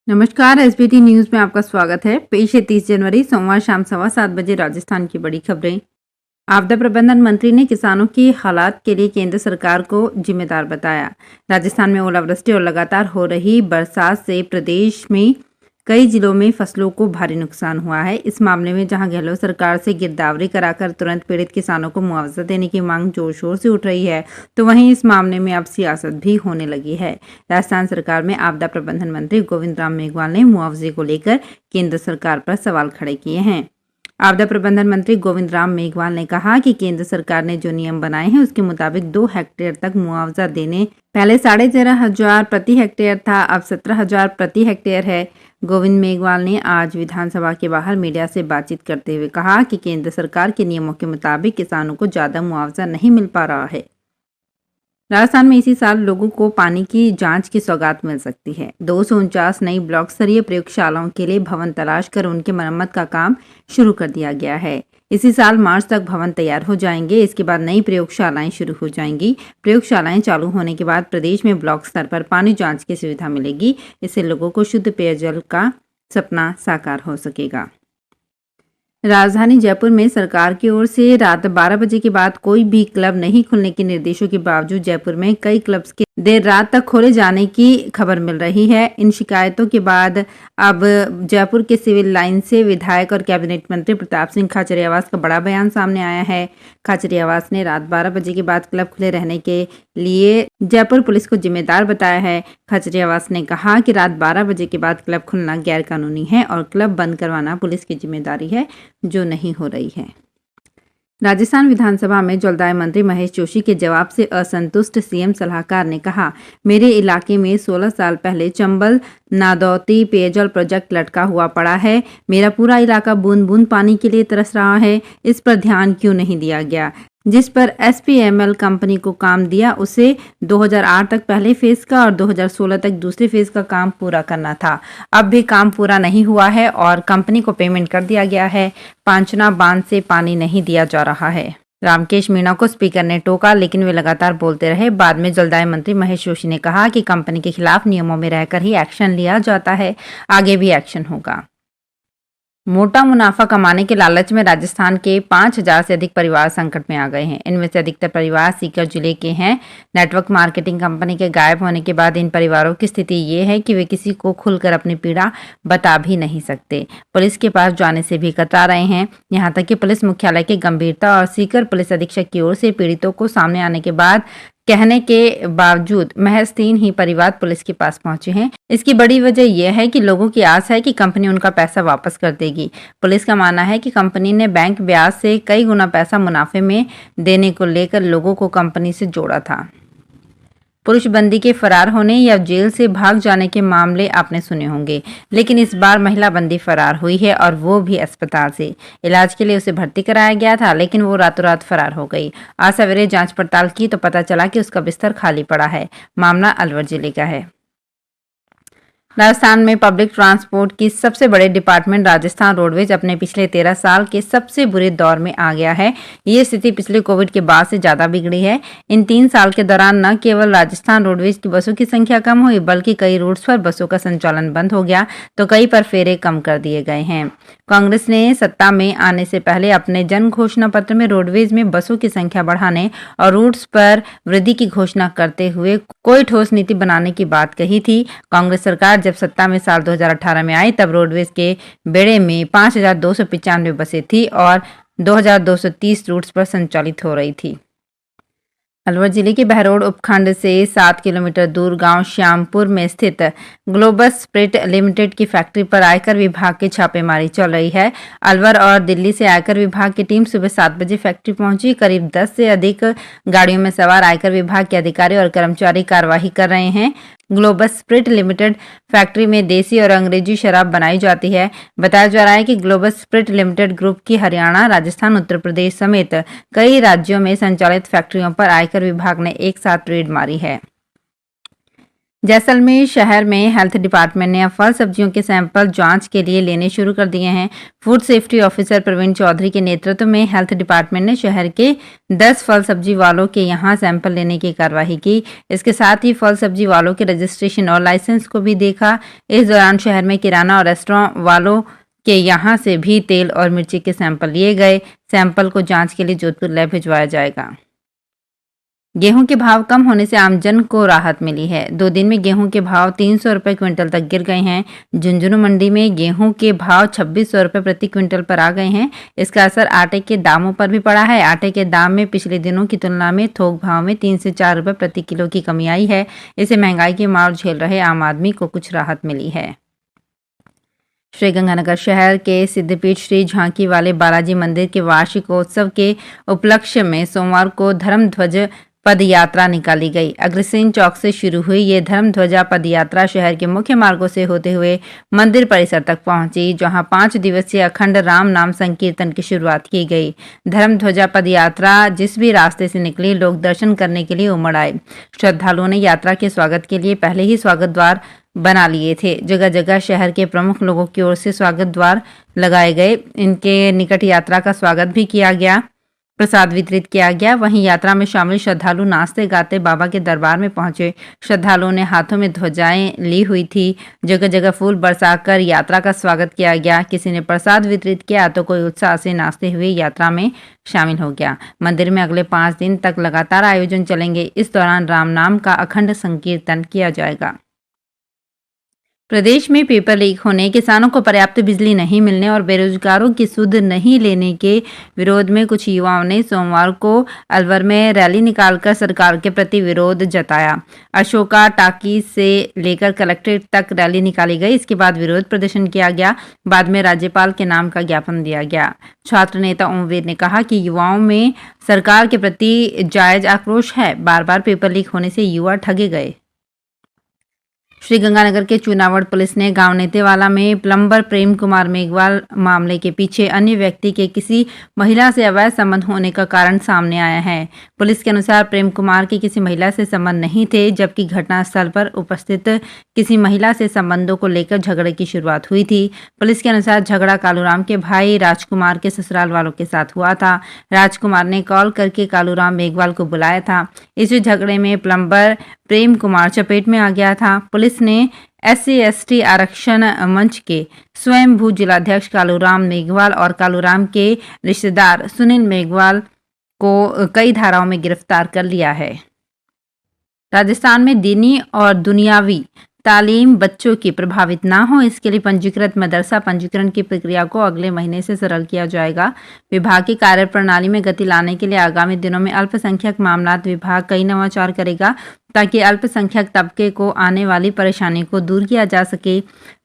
नमस्कार। SBT news में आपका स्वागत है। पेश है 30 जनवरी सोमवार शाम 7:15 राजस्थान की बड़ी खबरें। आपदा प्रबंधन मंत्री ने किसानों की हालात के लिए केंद्र सरकार को जिम्मेदार बताया। राजस्थान में ओलावृष्टि और लगातार हो रही बरसात से प्रदेश में कई जिलों में फसलों को भारी नुकसान हुआ है। इस मामले में जहां गहलोत सरकार से गिरदावरी कराकर तुरंत पीड़ित किसानों को मुआवजा देने की मांग जोर शोर से उठ रही है, तो वहीं इस मामले में अब सियासत भी होने लगी है। राजस्थान सरकार में आपदा प्रबंधन मंत्री गोविंद राम मेघवाल ने मुआवजे को लेकर केंद्र सरकार पर सवाल खड़े किए हैं। आपदा प्रबंधन मंत्री गोविंद राम मेघवाल ने कहा कि केंद्र सरकार ने जो नियम बनाए हैं उसके मुताबिक 2 हेक्टेयर तक मुआवजा देने पहले 13,500 प्रति हेक्टेयर था, अब 17,000 प्रति हेक्टेयर है। गोविंद मेघवाल ने आज विधानसभा के बाहर मीडिया से बातचीत करते हुए कहा कि केंद्र सरकार के नियमों के मुताबिक किसानों को ज्यादा मुआवजा नहीं मिल पा रहा है। राजस्थान में इसी साल लोगों को पानी की जांच की सौगात मिल सकती है। 249 नई ब्लॉक स्तरीय प्रयोगशालाओं के लिए भवन तलाश कर उनकी मरम्मत का काम शुरू कर दिया गया है। इसी साल मार्च तक भवन तैयार हो जाएंगे। इसके बाद नई प्रयोगशालाएं शुरू हो जाएंगी। प्रयोगशालाएं चालू होने के बाद प्रदेश में ब्लॉक स्तर पर पानी जांच की सुविधा मिलेगी। इससे लोगों को शुद्ध पेयजल का सपना साकार हो सकेगा। राजधानी जयपुर में सरकार की ओर से रात 12 बजे के बाद कोई भी क्लब नहीं खुलने के निर्देशों के बावजूद जयपुर में कई क्लब्स के देर रात तक खोले जाने की खबर मिल रही है। इन शिकायतों के बाद अब जयपुर के सिविल लाइन से विधायक और कैबिनेट मंत्री प्रताप सिंह खाचरियावास का बड़ा बयान सामने आया है। खाचरियावास ने रात 12 बजे के बाद क्लब खुले रहने के लिए जयपुर पुलिस को जिम्मेदार बताया है। खाचरियावास ने कहा कि रात 12 बजे के बाद क्लब खुलना गैर कानूनी है और क्लब बंद करवाना पुलिस की जिम्मेदारी है, जो नहीं हो रही है। राजस्थान विधानसभा में जलदाय मंत्री महेश जोशी के जवाब से असंतुष्ट सीएम सलाहकार ने कहा, मेरे इलाके में 16 साल पहले चंबल नादौती पेयजल प्रोजेक्ट लटका हुआ पड़ा है। मेरा पूरा इलाका बूंद बूंद पानी के लिए तरस रहा है। इस पर ध्यान क्यों नहीं दिया गया? जिस पर एसपीएमएल कंपनी को काम दिया उसे 2008 तक पहले फेज का और 2016 तक दूसरे फेज का काम पूरा करना था। अब भी काम पूरा नहीं हुआ है और कंपनी को पेमेंट कर दिया गया है। पांचना बांध से पानी नहीं दिया जा रहा है। रामकेश मीणा को स्पीकर ने टोका, लेकिन वे लगातार बोलते रहे। बाद में जलदाय मंत्री महेश जोशी ने कहा कि कंपनी के खिलाफ नियमों में रहकर ही एक्शन लिया जाता है, आगे भी एक्शन होगा। मोटा मुनाफा कमाने के लालच में राजस्थान के 5,000 से अधिक परिवार संकट में आ गए हैं। इनमें से अधिकतर परिवार सीकर जिले के हैं। नेटवर्क मार्केटिंग कंपनी के गायब होने के बाद इन परिवारों की स्थिति ये है कि वे किसी को खुलकर अपनी पीड़ा बता भी नहीं सकते। पुलिस के पास जाने से भी कतरा रहे हैं। यहाँ तक कि पुलिस मुख्यालय की गंभीरता और सीकर पुलिस अधीक्षक की ओर से पीड़ितों को सामने आने के बाद कहने के बावजूद महज 3 ही परिवार पुलिस के पास पहुंचे हैं। इसकी बड़ी वजह यह है कि लोगों की आस है कि कंपनी उनका पैसा वापस कर देगी। पुलिस का मानना है कि कंपनी ने बैंक ब्याज से कई गुना पैसा मुनाफे में देने को लेकर लोगों को कंपनी से जोड़ा था। पुरुष बंदी के फरार होने या जेल से भाग जाने के मामले आपने सुने होंगे, लेकिन इस बार महिला बंदी फरार हुई है और वो भी अस्पताल से। इलाज के लिए उसे भर्ती कराया गया था, लेकिन वो रातों रात फरार हो गई। आज सवेरे जांच पड़ताल की तो पता चला कि उसका बिस्तर खाली पड़ा है। मामला अलवर जिले का है। राजस्थान में पब्लिक ट्रांसपोर्ट की सबसे बड़े डिपार्टमेंट राजस्थान रोडवेज अपने पिछले 13 साल के सबसे बुरे दौर में आ गया है। ये स्थिति पिछले कोविड के बाद से ज्यादा बिगड़ी है। इन 3 साल के दौरान न केवल राजस्थान रोडवेज की बसों की संख्या कम हुई, बल्कि कई रूट्स पर बसों का संचालन बंद हो गया तो कई पर फेरे कम कर दिए गए हैं। कांग्रेस ने सत्ता में आने से पहले अपने जन घोषणा पत्र में रोडवेज में बसों की संख्या बढ़ाने और रूट्स पर वृद्धि की घोषणा करते हुए कोई ठोस नीति बनाने की बात कही थी। कांग्रेस सरकार जब सत्ता में साल 2018 में आई तब रोडवेज के बेड़े में 5,295 बसें थी और 2,230 रूट्स पर संचालित हो रही थी। अलवर जिले के बहरोड उपखंड से 7 किलोमीटर दूर गांव श्यामपुर में स्थित ग्लोबस स्प्रिट लिमिटेड की फैक्ट्री पर आयकर विभाग की छापेमारी चल रही है। अलवर और दिल्ली से आयकर विभाग की टीम सुबह 7 बजे फैक्ट्री पहुंची। करीब 10 से अधिक गाड़ियों में सवार आयकर विभाग के अधिकारी और कर्मचारी कार्यवाही कर रहे हैं। ग्लोबस स्प्रिट लिमिटेड फैक्ट्री में देसी और अंग्रेजी शराब बनाई जाती है। बताया जा रहा है कि ग्लोबस स्प्रिट लिमिटेड ग्रुप की हरियाणा, राजस्थान, उत्तर प्रदेश समेत कई राज्यों में संचालित फैक्ट्रियों पर आयकर विभाग ने एक साथ रेड मारी है। जैसलमेर शहर में हेल्थ डिपार्टमेंट ने अब फल सब्जियों के सैंपल जांच के लिए लेने शुरू कर दिए हैं। Food safety officer Praveen Chaudhary के नेतृत्व में हेल्थ डिपार्टमेंट ने शहर के 10 फल सब्जी वालों के यहां सैंपल लेने की कार्रवाई की। इसके साथ ही फल सब्जी वालों के रजिस्ट्रेशन और लाइसेंस को भी देखा। इस दौरान शहर में किराना और रेस्टोरेंट वालों के यहां से भी तेल और मिर्ची के सैंपल लिए गए। सैंपल को जांच के लिए जोधपुर लैब भिजवाया जाएगा। गेहूं के भाव कम होने से आमजन को राहत मिली है। 2 दिन में गेहूं के भाव 300 रुपए क्विंटल तक गिर गए हैं। झुंझुनू मंडी में गेहूं के भाव 2600 रुपए प्रति क्विंटल पर आ गए हैं। इसका असर आटे के दामों पर भी पड़ा है। आटे के दाम में पिछले दिनों की तुलना में थोक भाव में 3 से 4 रुपए प्रति किलो की कमी आई है। इससे महंगाई की मार झेल रहे आम आदमी को कुछ राहत मिली है। श्रीगंगानगर शहर के सिद्धपीठ श्री झांकी वाले बालाजी मंदिर के वार्षिकोत्सव के उपलक्ष्य में सोमवार को धर्म ध्वज पद यात्रा निकाली गई। अग्रसेन चौक से शुरू हुई ये धर्म ध्वजा पद यात्रा शहर के मुख्य मार्गों से होते हुए मंदिर परिसर तक पहुंची, जहां 5 दिवसीय अखंड राम नाम संकीर्तन की शुरुआत की गई। धर्म ध्वजा पद यात्रा जिस भी रास्ते से निकली, लोग दर्शन करने के लिए उमड़ आए। श्रद्धालुओं ने यात्रा के स्वागत के लिए पहले ही स्वागत द्वार बना लिए थे। जगह जगह शहर के प्रमुख लोगों की ओर से स्वागत द्वार लगाए गए। इनके निकट यात्रा का स्वागत भी किया गया, प्रसाद वितरित किया गया। वहीं यात्रा में शामिल श्रद्धालु नाचते गाते बाबा के दरबार में पहुंचे। श्रद्धालुओं ने हाथों में ध्वजाएं ली हुई थी। जगह जगह फूल बरसाकर यात्रा का स्वागत किया गया। किसी ने प्रसाद वितरित किया तो कोई उत्साह से नाचते हुए यात्रा में शामिल हो गया। मंदिर में अगले 5 दिन तक लगातार आयोजन चलेंगे। इस दौरान राम नाम का अखंड संकीर्तन किया जाएगा। प्रदेश में पेपर लीक होने, किसानों को पर्याप्त बिजली नहीं मिलने और बेरोजगारों की सुध नहीं लेने के विरोध में कुछ युवाओं ने सोमवार को अलवर में रैली निकालकर सरकार के प्रति विरोध जताया। अशोका टाकीज से लेकर कलेक्ट्रेट तक रैली निकाली गई। इसके बाद विरोध प्रदर्शन किया गया। बाद में राज्यपाल के नाम का ज्ञापन दिया गया। छात्र नेता ओमवीर ने कहा कि युवाओं में सरकार के प्रति जायज आक्रोश है। बार बार पेपर लीक होने से युवा ठगे गए। श्रीगंगानगर के चुनावड़ पुलिस ने गांव नेतेवाला में प्लम्बर प्रेम कुमार मेघवाल मामले के पीछे अन्य व्यक्ति के किसी महिला से अवैध संबंध होने का कारण सामने आया है। पुलिस के अनुसार प्रेम कुमार के किसी महिला से संबंध नहीं थे, जबकि घटनास्थल पर उपस्थित किसी महिला से संबंधों को लेकर झगड़े की शुरुआत हुई थी। पुलिस के अनुसार झगड़ा कालूराम के भाई राजकुमार के ससुराल वालों के साथ हुआ था। राजकुमार ने कॉल करके कालूराम मेघवाल को बुलाया था। इस झगड़े में प्लम्बर प्रेम कुमार चपेट में आ गया था। पुलिस ने SC/ST आरक्षण मंच के स्वयंभू जिलाध्यक्ष कालूराम मेघवाल और कालूराम के रिश्तेदार सुनील मेघवाल को कई धाराओं में गिरफ्तार कर लिया है। राजस्थान में दीनी और दुनियावी तालीम बच्चों की प्रभावित ना हो, इसके लिए पंजीकृत मदरसा पंजीकरण की प्रक्रिया को अगले महीने से सरल किया जाएगा। विभाग की कार्यप्रणाली में गति लाने के लिए आगामी दिनों में अल्पसंख्यक मामलात विभाग कई नवाचार करेगा, ताकि अल्पसंख्यक तबके को आने वाली परेशानी को दूर किया जा सके।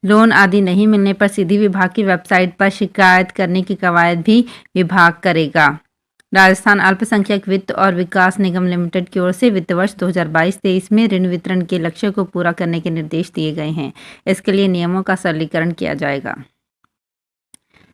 लोन आदि नहीं मिलने पर सीधी विभाग की वेबसाइट पर शिकायत करने की कवायद भी विभाग करेगा। राजस्थान अल्पसंख्यक वित्त और विकास निगम लिमिटेड की ओर से वित्त वर्ष 2022-23 में ऋण वितरण के लक्ष्य को पूरा करने के निर्देश दिए गए हैं। इसके लिए नियमों का सरलीकरण किया जाएगा।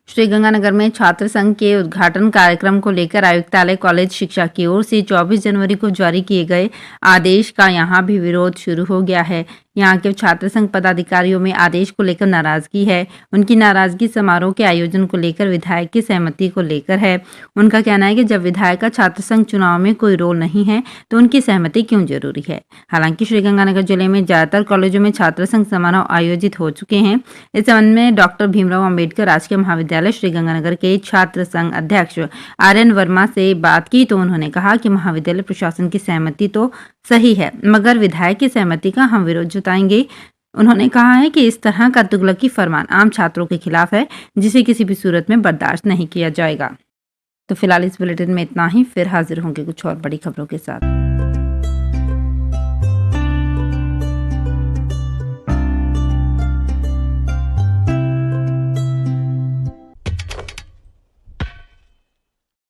श्रीगंगानगर में छात्र संघ के उद्घाटन कार्यक्रम को लेकर आयुक्तालय कॉलेज शिक्षा की ओर से 24 जनवरी को जारी किए गए आदेश का यहां भी विरोध शुरू हो गया है। यहां के छात्र संघ पदाधिकारियों में आदेश को लेकर नाराजगी है। उनकी नाराजगी समारोह के आयोजन को लेकर विधायक की सहमति को लेकर है। उनका कहना है कि जब विधायक का छात्र संघ चुनाव में कोई रोल नहीं है तो उनकी सहमति क्यों जरूरी है। हालांकि श्रीगंगानगर जिले में ज्यादातर कॉलेजों में छात्र संघ समारोह आयोजित हो चुके हैं। इस संबंध में डॉक्टर भीमराव अम्बेडकर राजकीय महाविद्यालय श्रीगंगानगर के छात्र संघ अध्यक्ष आर्यन वर्मा से बात की तो उन्होंने कहा कि महाविद्यालय प्रशासन की सहमति तो सही है, मगर विधायक की सहमति का हम विरोध जताएंगे। उन्होंने कहा है कि इस तरह का तुगलकी फरमान आम छात्रों के खिलाफ है, जिसे किसी भी सूरत में बर्दाश्त नहीं किया जाएगा। तो फिलहाल इस बुलेटिन में इतना ही। फिर हाजिर होंगे कुछ और बड़ी खबरों के साथ।